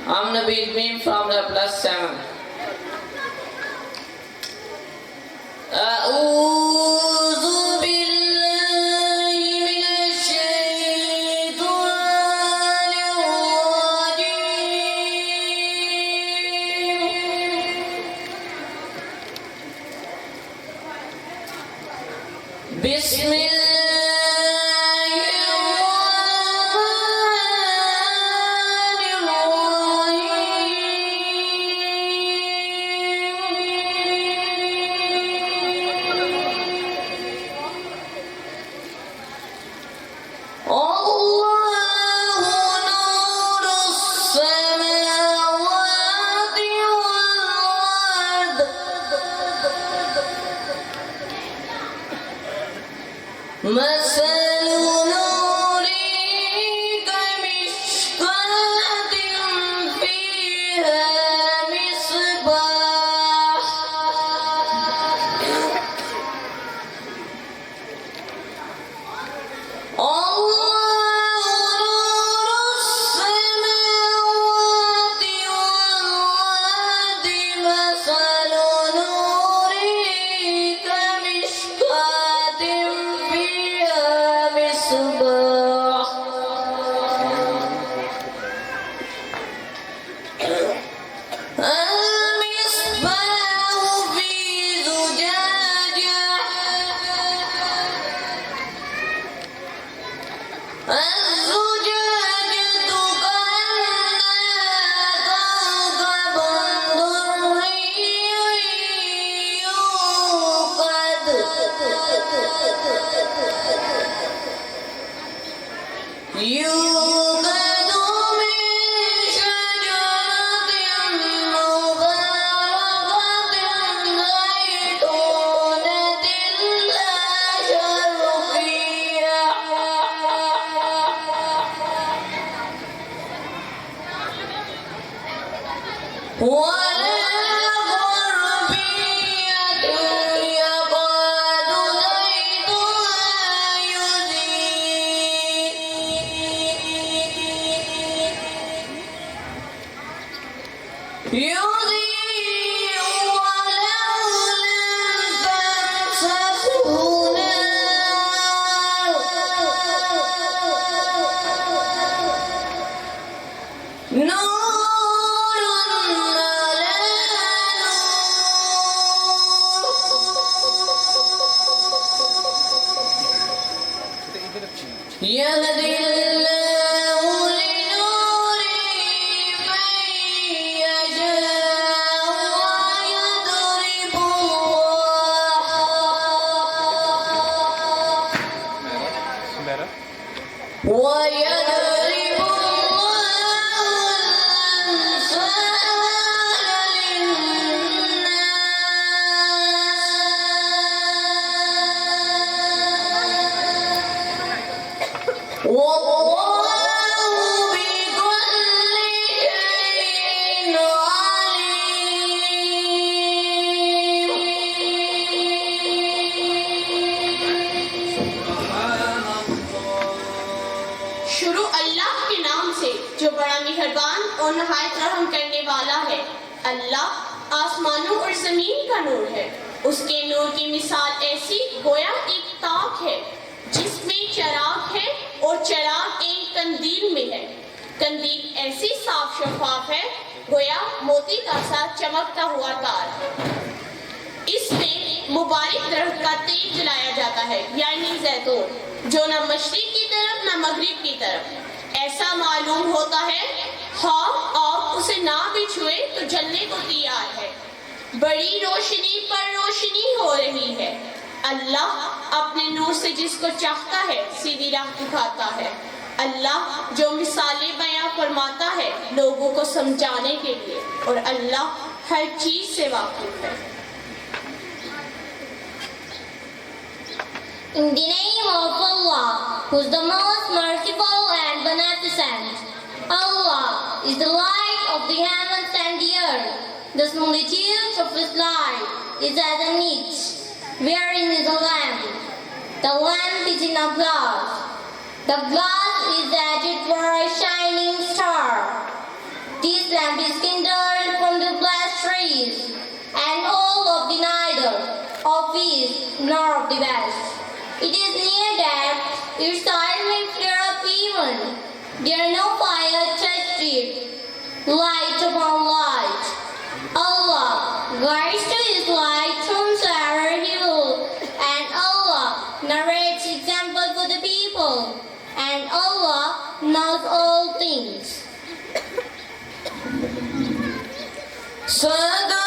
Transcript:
Amna beat me from the +7. أعوذ بالله من الشيطان الرجيم بسم الله الرحمن الرحيم الله نور السماوات والأرض مثل نوره كمشكاة فيها مصباح الله نور السماوات والأرض مثل نوره كمشكاة فيها مصباح المصباح في زجاجة الزجاجة كأنها كوكب دري يوقد من شجرة مباركة زيتونة لا شرقية ولا غربية يكاد زيتها يضيء ولو لم تمسسه نار نور على نور يهدي الله لنوره من يشاء ويضرب الله الأمثال للناس والله بكل شيء शुरू अल्लाह के नाम से जो बड़ा मेहरबान और नहायत रहम करने वाला है। अल्लाह आसमानों और जमीन का नूर है। उसके नूर की मिसाल ऐसी गोया एक ताक है जिसमें चिराग है और चिराग एक कंदील में है। कंदील ऐसी साफ शफाफ है गोया मोती का सा चमकता हुआ तार। इसमें मुबारक दरख्त का तेल जलाया जाता है यानी जैतून, जो न मशरिक की तरफ न मगरिब की तरफ। ऐसा मालूम होता है हाँ आप उसे ना भी छुए तो जलने को तैयार है। बड़ी रोशनी पर रोशनी हो रही है। अल्लाह अपने नूर से जिसको चाहता है सीधी राह दिखाता है। अल्लाह जो मिसालें बयां फरमाता है लोगों को समझाने के लिए, और अल्लाह हर चीज से वाकिफ है। In the name of Allah, who is the most merciful and beneficent. Allah is the light of the heavens and the earth. The similitude of His light is as a niche, wherein is a lamp. The lamp is in a glass. The glass is as it were a shining star. This His lamp is kindled from the blessed trees, and all of the neither of east nor of the west. It is near that its side may flare up even. There no fire touched it, light upon light. Allah guides to His light whomsoever He will, and Allah narrates example for the people, and Allah knows all things. Sadaqallahu